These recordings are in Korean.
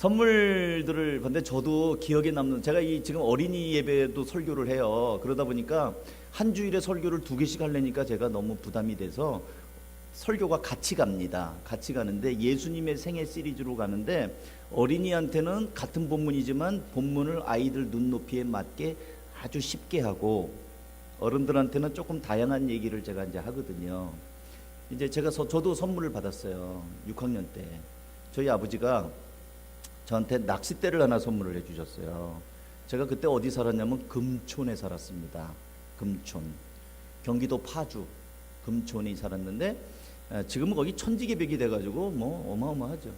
선물들을 근데 저도 기억에 남는 제가 이 지금 어린이 예배도 설교를 해요. 그러다 보니까 한 주일에 설교를 2개씩 하려니까 제가 너무 부담이 돼서 설교가 같이 갑니다. 같이 가는데 예수님의 생애 시리즈로 가는데 어린이한테는 같은 본문이지만 본문을 아이들 눈높이에 맞게 아주 쉽게 하고 어른들한테는 조금 다양한 얘기를 제가 이제 하거든요. 이제 저도 선물을 받았어요. 6학년 때 저희 아버지가 저한테 낚싯대를 하나 선물을 해주셨어요. 제가 그때 어디 살았냐면 금촌에 살았습니다. 금촌, 경기도 파주 금촌에 살았는데 지금은 거기 천지개벽이 돼가지고 뭐 어마어마하죠.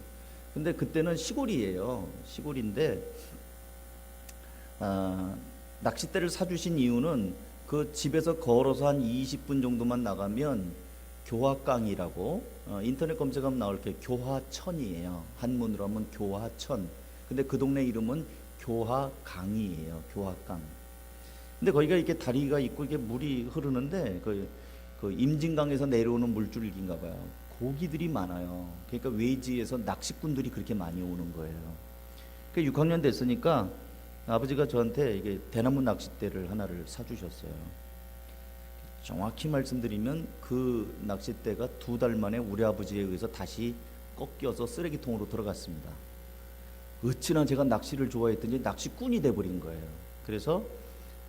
근데 그때는 시골이에요. 시골인데 낚싯대를 사주신 이유는 그 집에서 걸어서 한 20분 정도만 나가면 교화강이라고 인터넷 검색하면 나올 게 교화천이에요. 한문으로 하면 교화천. 근데 그 동네 이름은 교화강이에요. 교화강. 근데 거기가 이렇게 다리가 있고 이게 물이 흐르는데 그 임진강에서 내려오는 물줄기인가 봐요. 고기들이 많아요. 그러니까 외지에서 낚시꾼들이 그렇게 많이 오는 거예요. 그러니까 6학년 됐으니까 아버지가 저한테 이게 대나무 낚싯대를 하나를 사주셨어요. 정확히 말씀드리면 그 낚싯대가 2달 만에 우리 아버지에 의해서 다시 꺾여서 쓰레기통으로 들어갔습니다. 어찌나 제가 낚시를 좋아했던지 낚시꾼이 돼버린 거예요. 그래서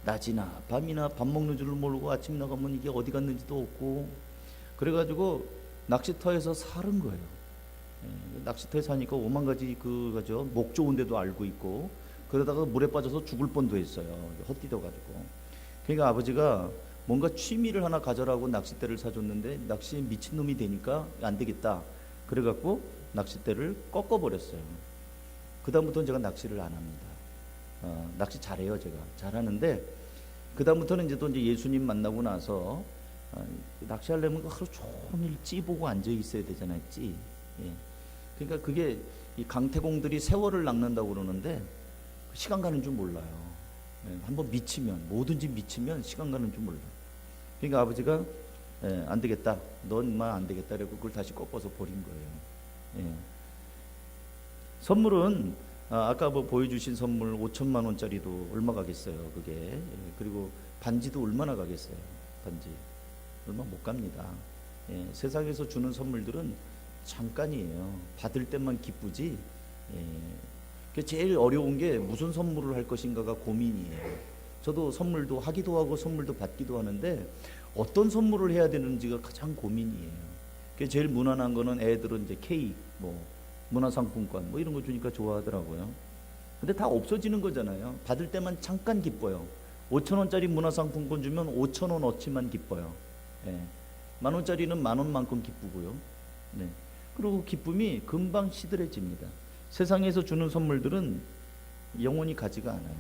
낮이나 밤이나 밥 먹는 줄을 모르고 아침 나가면 이게 어디 갔는지도 없고 그래가지고 낚시터에서 사는 거예요. 낚시터에 사니까 오만 가지 그거죠. 목 좋은 데도 알고 있고 그러다가 물에 빠져서 죽을 뻔도 했어요. 헛디뎌가지고. 그러니까 아버지가 뭔가 취미를 하나 가져라고 낚싯대를 사줬는데 낚시에 미친놈이 되니까 안 되겠다. 그래갖고 낚싯대를 꺾어버렸어요. 그 다음부터는 제가 낚시를 안 합니다. 낚시 잘해요. 제가 잘하는데 그 다음부터는 이제 또 이제 예수님 만나고 나서 낚시하려면 하루 종일 찌 보고 앉아 있어야 되잖아요. 찌. 예. 그러니까 그게 이 강태공들이 세월을 낚는다고 그러는데 시간 가는 줄 몰라요. 예. 한번 미치면 뭐든지 미치면 시간 가는 줄 몰라요. 그러니까 아버지가 안 되겠다. 넌만 안 되겠다. 그래서 그걸 다시 꺾어서 버린 거예요. 예. 선물은 아까 뭐 보여주신 선물 5천만 원짜리도 얼마 가겠어요. 그게. 예. 그리고 반지도 얼마나 가겠어요. 반지 얼마 못 갑니다. 예. 세상에서 주는 선물들은 잠깐이에요. 받을 때만 기쁘지. 예. 제일 어려운 게 무슨 선물을 할 것인가가 고민이에요. 저도 선물도 하기도 하고 선물도 받기도 하는데 어떤 선물을 해야 되는지가 가장 고민이에요. 제일 무난한 거는 애들은 이제 케이크, 뭐 문화상품권 뭐 이런 거 주니까 좋아하더라고요. 근데 다 없어지는 거잖아요. 받을 때만 잠깐 기뻐요. 5천 원짜리 문화상품권 주면 5천 원어치만 기뻐요. 예. 만 원짜리는 만 원만큼 기쁘고요. 네. 그리고 기쁨이 금방 시들해집니다. 세상에서 주는 선물들은 영원히 가지가 않아요.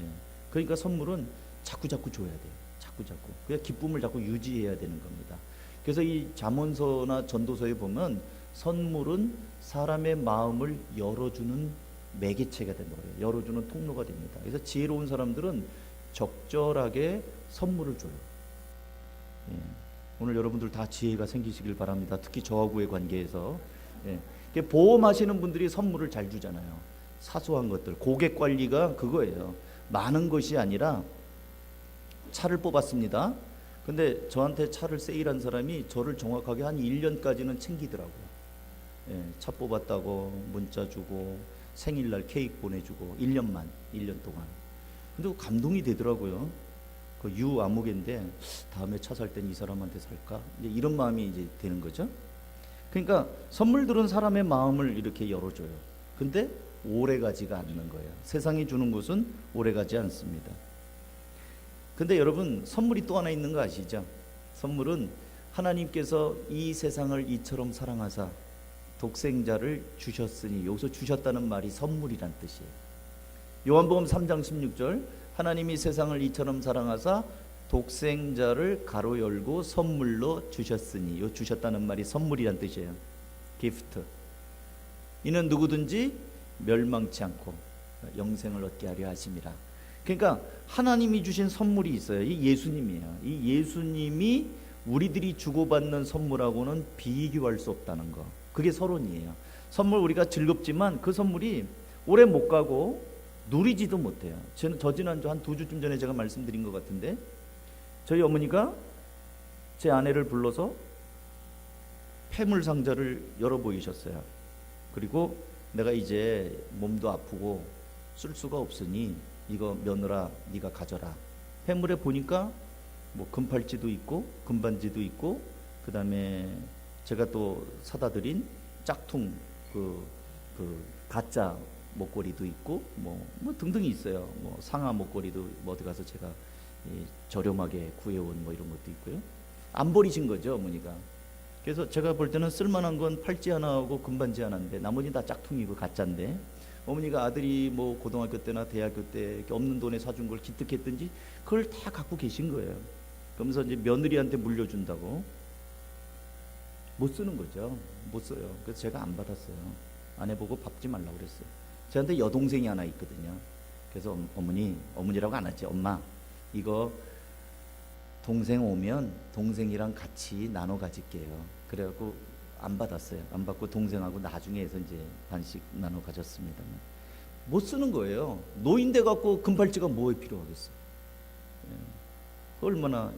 예. 그러니까 선물은 자꾸 줘야 돼요. 자꾸. 그래야 기쁨을 자꾸 유지해야 되는 겁니다. 그래서 이 잠언서나 전도서에 보면 선물은 사람의 마음을 열어주는 매개체가 된다고 해요. 열어주는 통로가 됩니다. 그래서 지혜로운 사람들은 적절하게 선물을 줘요. 예. 오늘 여러분들 다 지혜가 생기시길 바랍니다. 특히 저하고의 관계에서. 예. 보험하시는 분들이 선물을 잘 주잖아요. 사소한 것들. 고객 관리가 그거예요. 많은 것이 아니라 차를 뽑았습니다. 근데 저한테 차를 세일한 사람이 저를 정확하게 한 1년까지는 챙기더라고요. 예, 차 뽑았다고 문자 주고 생일날 케이크 보내주고 1년 동안. 근데 감동이 되더라고요. 그 유아무개인데 다음에 차 살 땐 이 사람한테 살까? 이제 이런 마음이 이제 되는 거죠. 그러니까 선물들은 사람의 마음을 이렇게 열어줘요. 근데 오래 가지가 않는 거예요. 세상이 주는 것은 오래 가지 않습니다. 근데 여러분 선물이 또 하나 있는 거 아시죠? 선물은 하나님께서 이 세상을 이처럼 사랑하사 독생자를 주셨으니, 여기서 주셨다는 말이 선물이란 뜻이에요. 요한복음 3장 16절 하나님이 세상을 이처럼 사랑하사 독생자를 가로 열고 선물로 주셨으니, 요 주셨다는 말이 선물이란 뜻이에요. 기프트. 이는 누구든지 멸망치 않고 영생을 얻게 하려 하심이라. 그러니까 하나님이 주신 선물이 있어요. 이 예수님이에요. 이 예수님이 우리들이 주고받는 선물하고는 비교할 수 없다는 거. 그게 서론이에요. 선물 우리가 즐겁지만 그 선물이 오래 못 가고 누리지도 못해요. 저 지난주 한 2주쯤 전에 제가 말씀드린 것 같은데, 저희 어머니가 제 아내를 불러서 폐물 상자를 열어 보이셨어요. 그리고 내가 이제 몸도 아프고 쓸 수가 없으니 이거 며느라 네가 가져라. 폐물에 보니까 뭐 금팔찌도 있고 금반지도 있고, 그 다음에 제가 또 사다 드린 짝퉁 그 가짜 목걸이도 있고 뭐 등등이 있어요. 뭐 상하 목걸이도 뭐 어디 가서 제가 저렴하게 구해온 뭐 이런 것도 있고요. 안 버리신 거죠, 어머니가. 그래서 제가 볼 때는 쓸만한 건 팔찌 하나하고 금반지 하나인데 나머지는 다 짝퉁이고 가짜인데, 어머니가 아들이 뭐 고등학교 때나 대학교 때 이렇게 없는 돈에 사준 걸 기특했든지 그걸 다 갖고 계신 거예요. 그러면서 이제 며느리한테 물려준다고 못 쓰는 거죠. 못 써요. 그래서 제가 안 받았어요. 아내 보고 갚지 말라고 그랬어요. 저한테 여동생이 하나 있거든요. 그래서 어머니라고 안 하지. 엄마, 이거 동생 오면 동생이랑 같이 나눠 가질게요. 그래갖고 안 받았어요. 안 받고 동생하고 나중에 해서 이제 반씩 나눠 가졌습니다. 못 쓰는 거예요. 노인돼 갖고 금팔찌가 뭐에 필요하겠어요. 얼마나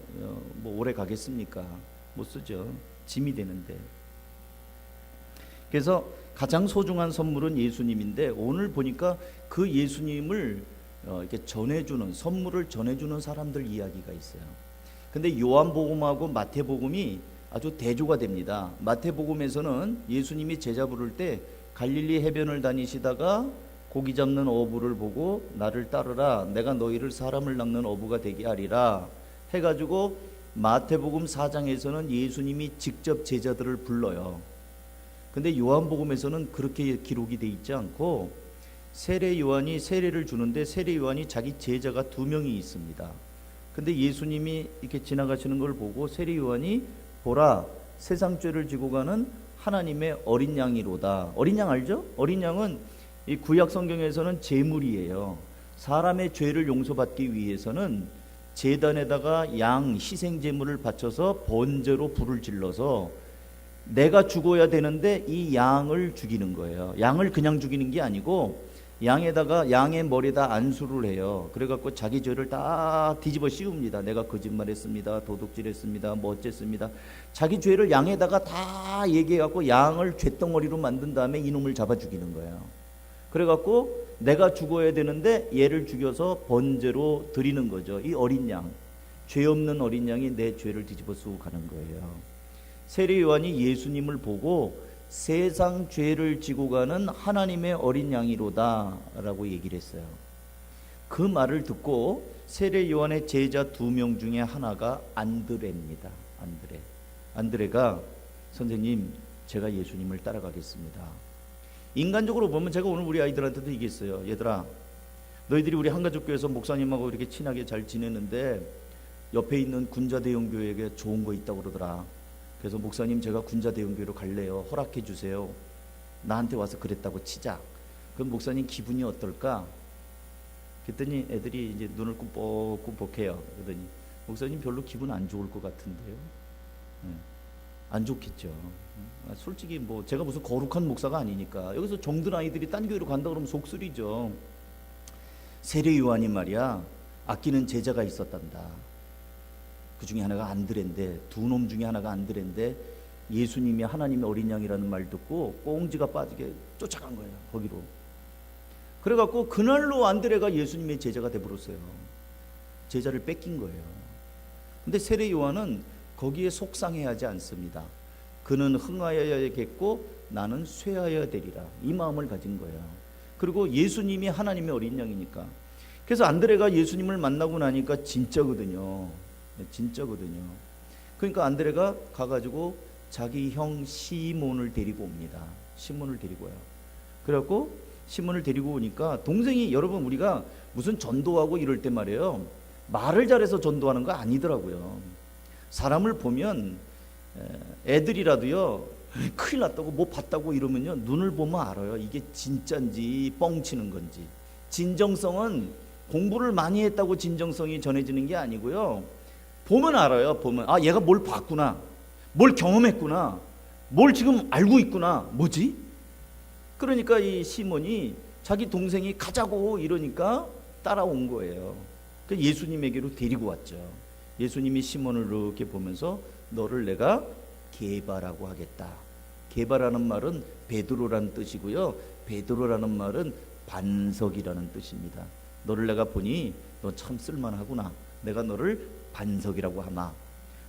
뭐 오래 가겠습니까? 못 쓰죠. 짐이 되는데. 그래서 가장 소중한 선물은 예수님인데, 오늘 보니까 그 예수님을 이렇게 전해주는, 선물을 전해주는 사람들 이야기가 있어요. 근데 요한복음하고 마태복음이 아주 대조가 됩니다. 마태복음에서는 예수님이 제자 부를 때 갈릴리 해변을 다니시다가 고기 잡는 어부를 보고 나를 따르라, 내가 너희를 사람을 낚는 어부가 되게 하리라 해가지고, 마태복음 4장에서는 예수님이 직접 제자들을 불러요. 근데 요한복음에서는 그렇게 기록이 돼 있지 않고, 세례 요한이 세례를 주는데 세례 요한이 자기 제자가 2명이 있습니다. 근데 예수님이 이렇게 지나가시는 걸 보고 세례 요한이 보라, 세상 죄를 지고 가는 하나님의 어린 양이로다. 어린 양 알죠? 어린 양은 이 구약 성경에서는 제물이에요. 사람의 죄를 용서받기 위해서는 제단에다가 양 희생 제물을 바쳐서 번제로 불을 질러서 내가 죽어야 되는데 이 양을 죽이는 거예요. 양을 그냥 죽이는 게 아니고 양의 머리에다 안수를 해요. 그래갖고 자기 죄를 다 뒤집어 씌웁니다. 내가 거짓말했습니다, 도둑질했습니다, 뭐 어쨌습니다. 자기 죄를 양에다가 다 얘기해갖고 양을 쇳덩어리로 만든 다음에 이놈을 잡아 죽이는 거예요. 그래갖고 내가 죽어야 되는데 얘를 죽여서 번제로 드리는 거죠. 이 어린 양, 죄 없는 어린 양이 내 죄를 뒤집어 쓰고 가는 거예요. 세례 요한이 예수님을 보고 세상 죄를 지고 가는 하나님의 어린 양이로다 라고 얘기를 했어요. 그 말을 듣고 세례 요한의 제자 2명 중에 하나가 안드레입니다. 안드레가 선생님, 제가 예수님을 따라가겠습니다. 인간적으로 보면 제가 오늘 우리 아이들한테도 얘기했어요. 얘들아, 너희들이 우리 한가족교회에서 목사님하고 이렇게 친하게 잘 지내는데 옆에 있는 군자대형교회에게 좋은 거 있다고 그러더라. 그래서 목사님, 제가 군자대형교회로 갈래요. 허락해 주세요. 나한테 와서 그랬다고 치자. 그럼 목사님 기분이 어떨까? 그랬더니 애들이 이제 눈을 꿈뻑꿈뻑해요. 그러더니 목사님 별로 기분 안 좋을 것 같은데요. 안 좋겠죠. 솔직히 뭐 제가 무슨 거룩한 목사가 아니니까. 여기서 정든 아이들이 딴 교회로 간다 그러면 속쓰리죠. 세례 요한이 말이야, 아끼는 제자가 있었단다. 그 중에 하나가 안드레인데, 2놈 중에 하나가 안드레인데 예수님이 하나님의 어린 양이라는 말 듣고 꽁지가 빠지게 쫓아간 거예요, 거기로. 그래갖고 그날로 안드레가 예수님의 제자가 돼버렸어요. 제자를 뺏긴 거예요. 근데 세례 요한은 거기에 속상해하지 않습니다. 그는 흥하여야겠고 나는 쇠하여야 되리라, 이 마음을 가진 거예요. 그리고 예수님이 하나님의 어린 양이니까. 그래서 안드레가 예수님을 만나고 나니까 진짜거든요. 그러니까 안드레가 가가지고 자기 형 시몬을 데리고 옵니다. 시몬을 데리고 와요. 그래갖고 시몬을 데리고 오니까 동생이, 여러분 우리가 무슨 전도하고 이럴 때 말이에요, 말을 잘해서 전도하는 거 아니더라고요. 사람을 보면 애들이라도요, 큰일 났다고 뭐 봤다고 이러면요, 눈을 보면 알아요. 이게 진짜인지 뻥치는 건지. 진정성은 공부를 많이 했다고 진정성이 전해지는 게 아니고요, 보면 알아요. 보면, 아, 얘가 뭘 봤구나, 뭘 경험했구나, 뭘 지금 알고 있구나. 뭐지? 그러니까 이 시몬이 자기 동생이 가자고 이러니까 따라온 거예요. 그 예수님에게로 데리고 왔죠. 예수님이 시몬을 이렇게 보면서 너를 내가 게바라고 하겠다. 게바라는 말은 베드로라는 뜻이고요. 베드로라는 말은 반석이라는 뜻입니다. 너를 내가 보니 너 참 쓸만하구나. 내가 너를 반석이라고 하마.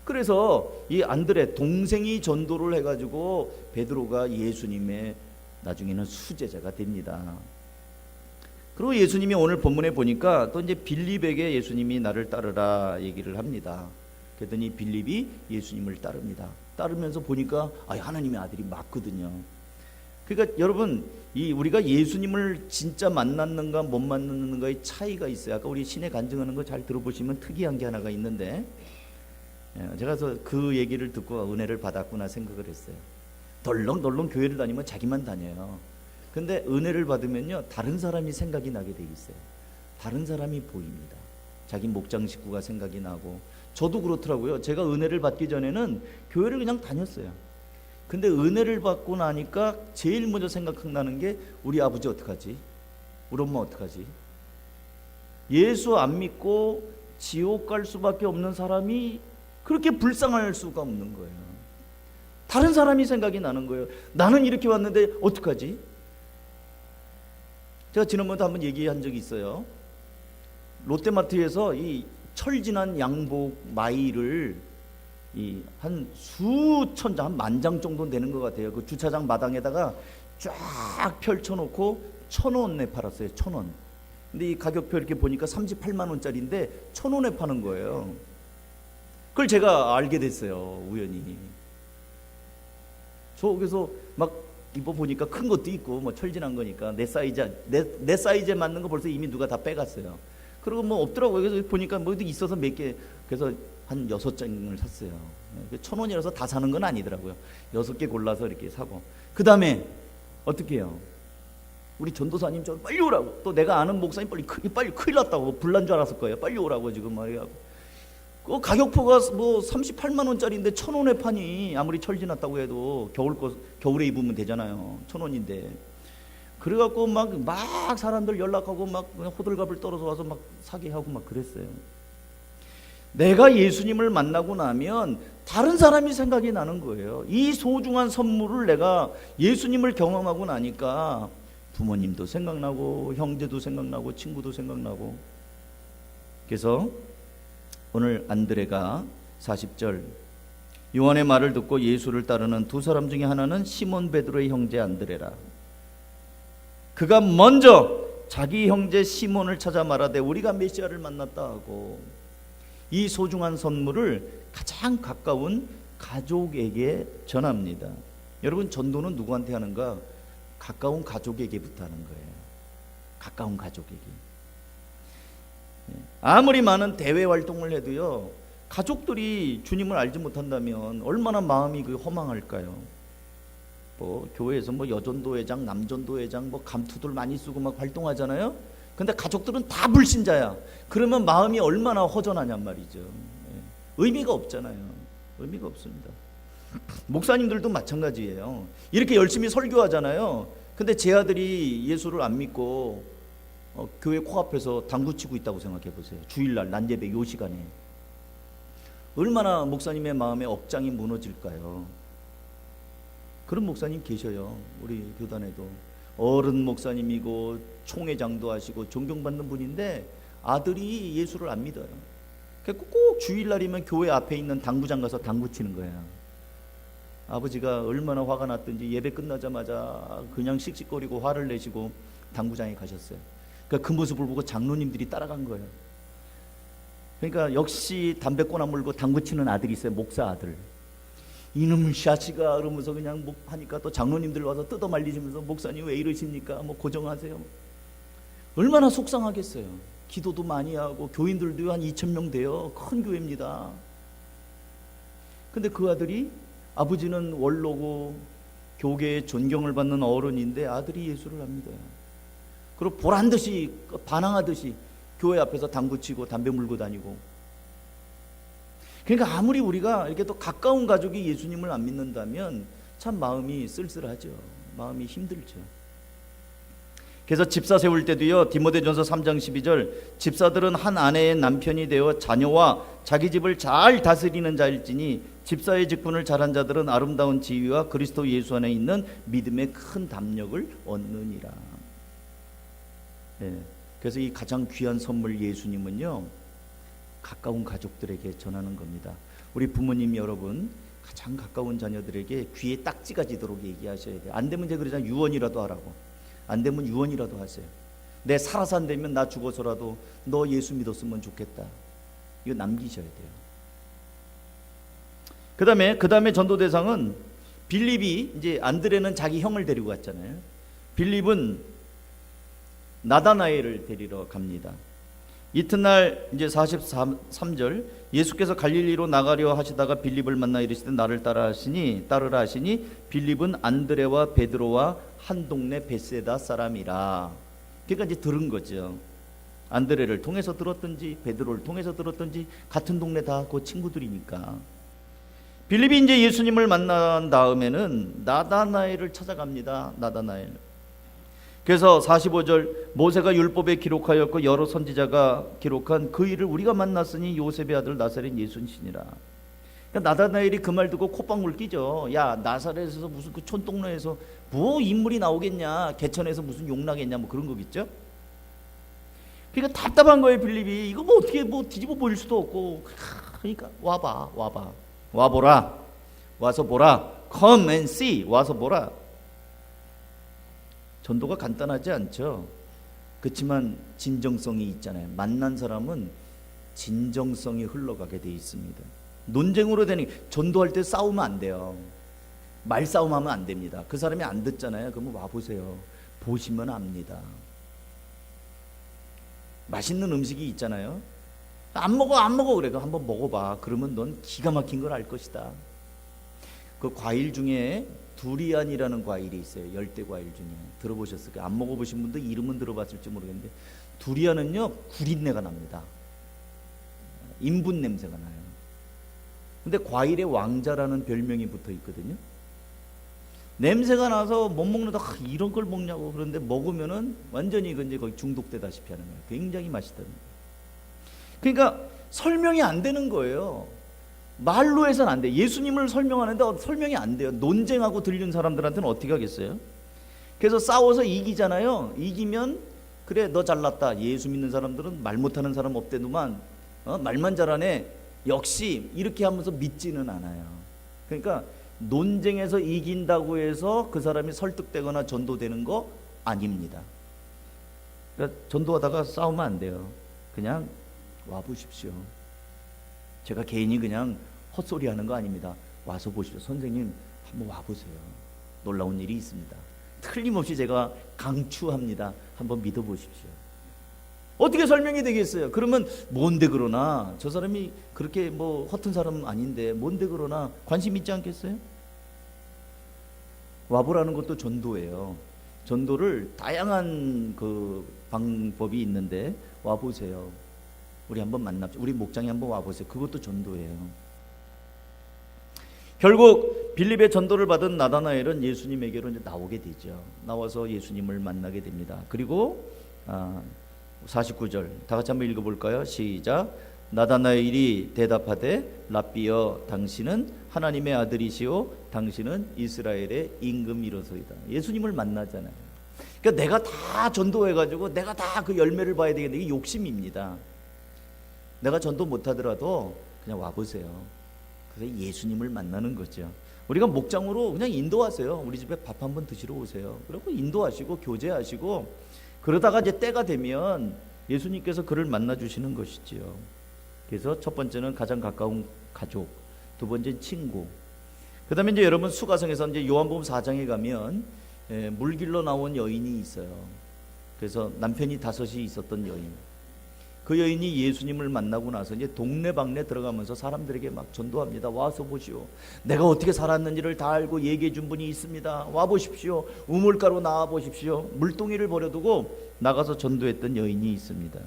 그래서 이 안드레 동생이 전도를 해가지고 베드로가 예수님의 나중에는 수제자가 됩니다. 그리고 예수님이 오늘 본문에 보니까 또 이제 빌립에게 예수님이 나를 따르라 얘기를 합니다. 그랬더니 빌립이 예수님을 따릅니다. 따르면서 보니까 하나님의 아들이 맞거든요. 그러니까 여러분, 우리가 예수님을 진짜 만났는가 못 만났는가의 차이가 있어요. 아까 우리 신의 간증하는 거 잘 들어보시면 특이한 게 하나가 있는데, 제가 그 얘기를 듣고 은혜를 받았구나 생각을 했어요. 덜렁덜렁 교회를 다니면 자기만 다녀요. 근데 은혜를 받으면요, 다른 사람이 생각이 나게 돼 있어요. 다른 사람이 보입니다. 자기 목장 식구가 생각이 나고. 저도 그렇더라고요. 제가 은혜를 받기 전에는 교회를 그냥 다녔어요. 근데 은혜를 받고 나니까 제일 먼저 생각나는 게 우리 아버지 어떡하지? 우리 엄마 어떡하지? 예수 안 믿고 지옥 갈 수밖에 없는 사람이 그렇게 불쌍할 수가 없는 거예요. 다른 사람이 생각이 나는 거예요. 나는 이렇게 왔는데 어떡하지? 제가 지난번에도 한번 얘기한 적이 있어요. 롯데마트에서 이 철진한 양복 마이를 한 수천 장, 한 10,000장 정도 되는 것 같아요. 그 주차장 마당에다가 쫙 펼쳐놓고 1,000원에 팔았어요. 1,000원. 근데 이 가격표 이렇게 보니까 38만 원짜리인데 1,000원에 파는 거예요. 그걸 제가 알게 됐어요. 우연히. 저 그래서 막 입어보니까 큰 것도 있고 뭐 철진한 거니까 내 사이즈에 맞는 거 벌써 이미 누가 다 빼갔어요. 그리고 뭐 없더라고요. 그래서 보니까 뭐 있어서 몇 개, 그래서 한 6장을 샀어요. 1,000원이라서 다 사는 건 아니더라고요. 6개 골라서 이렇게 사고. 그 다음에 어떻게 해요? 우리 전도사님 좀 빨리 오라고. 또 내가 아는 목사님 빨리 큰일 났다고. 불난 줄 알았을 거예요. 빨리 오라고 지금 말이야. 그 가격표가 뭐 38만 원짜리인데 1,000원에 파니. 아무리 철 지났다고 해도 겨울에 입으면 되잖아요. 1,000원인데. 그래갖고 막 사람들 연락하고 막 호들갑을 떨어서 와서 막 사게 하고 막 그랬어요. 내가 예수님을 만나고 나면 다른 사람이 생각이 나는 거예요. 이 소중한 선물을 내가 예수님을 경험하고 나니까 부모님도 생각나고 형제도 생각나고 친구도 생각나고. 그래서 오늘 안드레가 40절 요한의 말을 듣고 예수를 따르는 두 사람 중에 하나는 시몬 베드로의 형제 안드레라. 그가 먼저 자기 형제 시몬을 찾아 말하되 우리가 메시아를 만났다 하고, 이 소중한 선물을 가장 가까운 가족에게 전합니다. 여러분, 전도는 누구한테 하는가? 가까운 가족에게부터 하는 거예요. 가까운 가족에게. 아무리 많은 대외 활동을 해도요, 가족들이 주님을 알지 못한다면 얼마나 마음이 허망할까요? 뭐 교회에서 뭐 여전도회장, 남전도회장, 뭐 감투들 많이 쓰고 막 활동하잖아요. 근데 가족들은 다 불신자야. 그러면 마음이 얼마나 허전하냔 말이죠. 의미가 없잖아요. 의미가 없습니다. 목사님들도 마찬가지예요. 이렇게 열심히 설교하잖아요. 근데 제 아들이 예수를 안 믿고 교회 코앞에서 당구 치고 있다고 생각해 보세요. 주일날 난예배 요 시간에 얼마나 목사님의 마음에 억장이 무너질까요? 그런 목사님 계셔요. 우리 교단에도 어른 목사님이고 총회장도 하시고 존경받는 분인데 아들이 예수를 안 믿어요. 꼭 주일날이면 교회 앞에 있는 당구장 가서 당구 치는 거야. 아버지가 얼마나 화가 났든지 예배 끝나자마자 그냥 씩씩거리고 화를 내시고 당구장에 가셨어요. 그러니까 그 모습을 보고 장로님들이 따라간 거예요. 그러니까 역시 담배 꼬나 물고 당구 치는 아들이 있어요. 목사 아들. 이놈 샤시가 그러면서 그냥 하니까 또 장로님들 와서 뜯어 말리시면서 목사님 왜 이러십니까? 뭐 고정하세요. 얼마나 속상하겠어요. 기도도 많이 하고 교인들도 한 2,000명 돼요. 큰 교회입니다. 근데 그 아들이, 아버지는 원로고 교계에 존경을 받는 어른인데 아들이 예수를 안 믿어요. 그리고 보란듯이 반항하듯이 교회 앞에서 당구 치고 담배 물고 다니고. 그러니까 아무리 우리가 이렇게 또 가까운 가족이 예수님을 안 믿는다면 참 마음이 쓸쓸하죠. 마음이 힘들죠. 그래서 집사 세울 때도요, 디모데전서 3장 12절, 집사들은 한 아내의 남편이 되어 자녀와 자기 집을 잘 다스리는 자일지니 집사의 직분을 잘한 자들은 아름다운 지위와 그리스도 예수 안에 있는 믿음의 큰 담력을 얻느니라. 네. 그래서 이 가장 귀한 선물 예수님은요, 가까운 가족들에게 전하는 겁니다. 우리 부모님 여러분, 가장 가까운 자녀들에게 귀에 딱지가 지도록 얘기하셔야 돼요. 안 되면 제가 그러잖아요. 유언이라도 하라고. 안 되면 유언이라도 하세요. 내 살아서 안 되면 나 죽어서라도 너 예수 믿었으면 좋겠다. 이거 남기셔야 돼요. 그 다음에 전도 대상은 빌립이, 이제 안드레는 자기 형을 데리고 갔잖아요. 빌립은 나다나엘을 데리러 갑니다. 이튿날 이제 43절, 예수께서 갈릴리로 나가려 하시다가 빌립을 만나 이르시되 나를 따르라 하시니 빌립은 안드레와 베드로와 한 동네 베세다 사람이라. 그러니까 이제 들은 거죠. 안드레를 통해서 들었든지 베드로를 통해서 들었든지 같은 동네 다 그 친구들이니까. 빌립이 이제 예수님을 만난 다음에는 나다나엘을 찾아갑니다. 나다나엘. 그래서 45절, 모세가 율법에 기록하였고 여러 선지자가 기록한 그 일을 우리가 만났으니 요셉의 아들 나사렛 예수니라. 그러니까 나다나엘이 그 말 듣고 콧방울 끼죠. 야, 나사렛에서 무슨 그 촌동네에서 뭐 인물이 나오겠냐, 개천에서 무슨 욕 나겠냐, 뭐 그런 거겠죠. 그러니까 답답한 거예요. 빌립이 이거 뭐 어떻게 뭐 뒤집어 보일 수도 없고. 그러니까 와보라, 와서 보라, come and see, 와서 보라. 전도가 간단하지 않죠. 그렇지만 진정성이 있잖아요. 만난 사람은 진정성이 흘러가게 돼 있습니다. 논쟁으로 되는, 전도할 때 싸우면 안 돼요. 말싸움하면 안 됩니다. 그 사람이 안 듣잖아요. 그러면 와보세요. 보시면 압니다. 맛있는 음식이 있잖아요. 안 먹어 그래. 한번 먹어봐. 그러면 넌 기가 막힌 걸 알 것이다. 그 과일 중에 두리안이라는 과일이 있어요. 열대 과일 중에. 들어보셨을까요? 안 먹어보신 분도 이름은 들어봤을지 모르겠는데, 두리안은요 구린내가 납니다. 인분 냄새가 나요. 근데 과일의 왕자라는 별명이 붙어 있거든요. 냄새가 나서 못 먹는다. 이런 걸 먹냐고. 그런데 먹으면은 완전히 이제 거의 중독되다시피 하는 거예요. 굉장히 맛있다는 거예요. 그러니까 설명이 안 되는 거예요. 말로 해서는 안 돼. 예수님을 설명하는데 설명이 안 돼요. 논쟁하고 들리는 사람들한테는 어떻게 하겠어요? 그래서 싸워서 이기잖아요. 이기면 그래 너 잘났다. 예수 믿는 사람들은 말 못하는 사람 없대도만 말만 잘하네. 역시 이렇게 하면서 믿지는 않아요. 그러니까 논쟁에서 이긴다고 해서 그 사람이 설득되거나 전도되는 거 아닙니다. 그러니까 전도하다가 싸우면 안 돼요. 그냥 와보십시오. 제가 개인이 그냥 헛소리 하는 거 아닙니다. 와서 보십시오. 선생님 한번 와보세요. 놀라운 일이 있습니다. 틀림없이 제가 강추합니다. 한번 믿어보십시오. 어떻게 설명이 되겠어요? 그러면 뭔데 그러나, 저 사람이 그렇게 뭐 허튼 사람은 아닌데 뭔데 그러나 관심 있지 않겠어요? 와보라는 것도 전도예요. 전도를 다양한 그 방법이 있는데 와보세요. 우리 한번 만납시다. 우리 목장에 한번 와보세요. 그것도 전도예요. 결국 빌립의 전도를 받은 나다나엘은 예수님에게로 이제 나오게 되죠. 나와서 예수님을 만나게 됩니다. 그리고 49절 다 같이 한번 읽어볼까요? 시작. 나다나엘이 대답하되 랍비여 당신은 하나님의 아들이시오 당신은 이스라엘의 임금이로소이다. 예수님을 만나잖아요. 그러니까 내가 다 전도해가지고 내가 다 그 열매를 봐야 되겠는데 이게 욕심입니다. 내가 전도 못하더라도 그냥 와보세요. 그래서 예수님을 만나는 거죠. 우리가 목장으로 그냥 인도하세요. 우리 집에 밥 한번 드시러 오세요. 그리고 인도하시고 교제하시고 그러다가 이제 때가 되면 예수님께서 그를 만나주시는 것이지요. 그래서 첫 번째는 가장 가까운 가족, 두 번째는 친구. 그 다음에 이제 여러분 수가성에서 이제 요한복음 4장에 가면 물길로 나온 여인이 있어요. 그래서 남편이 5이 있었던 여인. 그 여인이 예수님을 만나고 나서 이제 동네방네 들어가면서 사람들에게 막 전도합니다. 와서 보시오. 내가 어떻게 살았는지를 다 알고 얘기해 준 분이 있습니다. 와 보십시오. 우물가로 나와 보십시오. 물동이를 버려두고 나가서 전도했던 여인이 있습니다.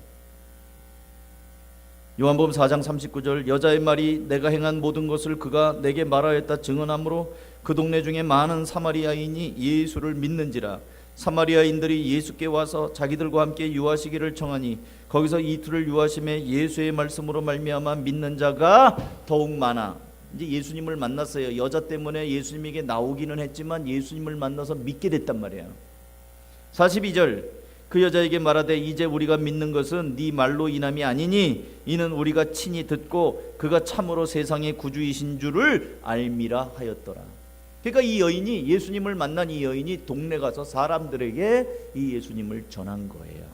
요한복음 4장 39절 여자의 말이 내가 행한 모든 것을 그가 내게 말하였다 증언하므로 그 동네 중에 많은 사마리아인이 예수를 믿는지라. 사마리아인들이 예수께 와서 자기들과 함께 유하시기를 청하니 거기서 이틀을 유하심에 예수의 말씀으로 말미암아 믿는 자가 더욱 많아. 이제 예수님을 만났어요. 여자 때문에 예수님에게 나오기는 했지만 예수님을 만나서 믿게 됐단 말이에요. 42절, 그 여자에게 말하되 이제 우리가 믿는 것은 네 말로 인함이 아니니 이는 우리가 친히 듣고 그가 참으로 세상의 구주이신 줄을 알미라 하였더라. 그러니까 이 여인이, 예수님을 만난 이 여인이 동네 가서 사람들에게 이 예수님을 전한 거예요.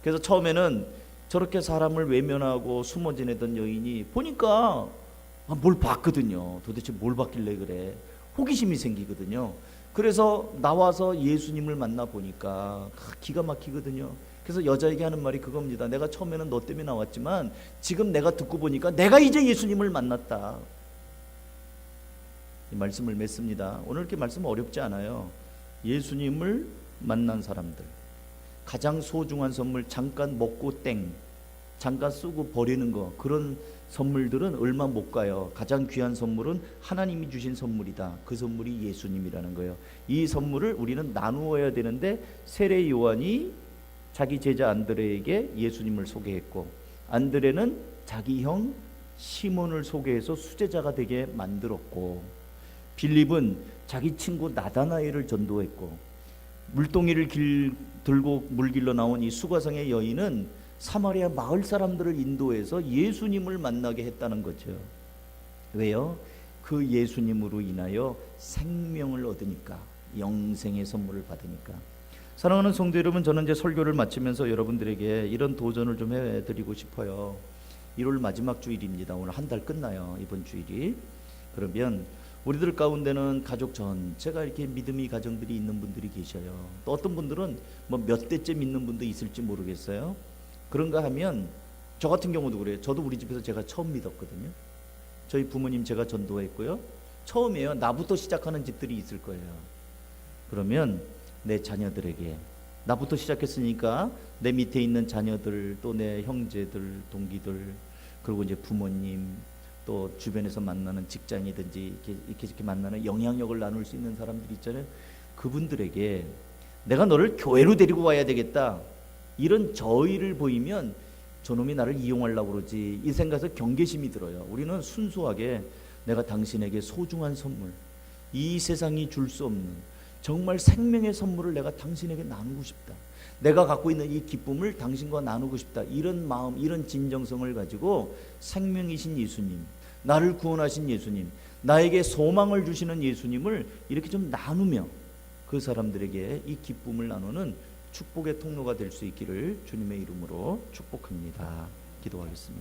그래서 처음에는 저렇게 사람을 외면하고 숨어 지내던 여인이 보니까 뭘 봤거든요. 도대체 뭘 봤길래 그래, 호기심이 생기거든요. 그래서 나와서 예수님을 만나 보니까 기가 막히거든요. 그래서 여자에게 하는 말이 그겁니다. 내가 처음에는 너 때문에 나왔지만 지금 내가 듣고 보니까 내가 이제 예수님을 만났다. 이 말씀을 맺습니다. 오늘 이렇게 말씀 어렵지 않아요. 예수님을 만난 사람들, 가장 소중한 선물, 잠깐 먹고 땡, 잠깐 쓰고 버리는 거, 그런 선물들은 얼마 못 가요. 가장 귀한 선물은 하나님이 주신 선물이다. 그 선물이 예수님이라는 거예요. 이 선물을 우리는 나누어야 되는데 세례 요한이 자기 제자 안드레에게 예수님을 소개했고, 안드레는 자기 형 시몬을 소개해서 수제자가 되게 만들었고, 빌립은 자기 친구 나다나엘을 전도했고, 물동이를 들고 물길로 나온 이 수가성의 여인은 사마리아 마을 사람들을 인도해서 예수님을 만나게 했다는 거죠. 왜요? 그 예수님으로 인하여 생명을 얻으니까, 영생의 선물을 받으니까. 사랑하는 성도 여러분, 저는 이제 설교를 마치면서 여러분들에게 이런 도전을 좀 해드리고 싶어요. 1월 마지막 주일입니다. 오늘 한 달 끝나요, 이번 주일이. 그러면 우리들 가운데는 가족 전체가 이렇게 믿음의 가정들이 있는 분들이 계셔요. 또 어떤 분들은 뭐 몇 대째 믿는 분도 있을지 모르겠어요. 그런가 하면 저 같은 경우도 그래요. 저도 우리 집에서 제가 처음 믿었거든요. 저희 부모님 제가 전도했고요. 처음이에요. 나부터 시작하는 집들이 있을 거예요. 그러면 내 자녀들에게, 나부터 시작했으니까 내 밑에 있는 자녀들, 또 내 형제들, 동기들, 그리고 이제 부모님, 또 주변에서 만나는 직장이든지 이렇게 만나는 영향력을 나눌 수 있는 사람들 있잖아요. 그분들에게 내가 너를 교회로 데리고 와야 되겠다, 이런 저의를 보이면 저놈이 나를 이용하려고 그러지, 이 생각에서 경계심이 들어요. 우리는 순수하게 내가 당신에게 소중한 선물, 이 세상이 줄 수 없는 정말 생명의 선물을 내가 당신에게 나누고 싶다, 내가 갖고 있는 이 기쁨을 당신과 나누고 싶다, 이런 마음, 이런 진정성을 가지고 생명이신 예수님, 나를 구원하신 예수님, 나에게 소망을 주시는 예수님을 이렇게 좀 나누며 그 사람들에게 이 기쁨을 나누는 축복의 통로가 될 수 있기를 주님의 이름으로 축복합니다. 기도하겠습니다.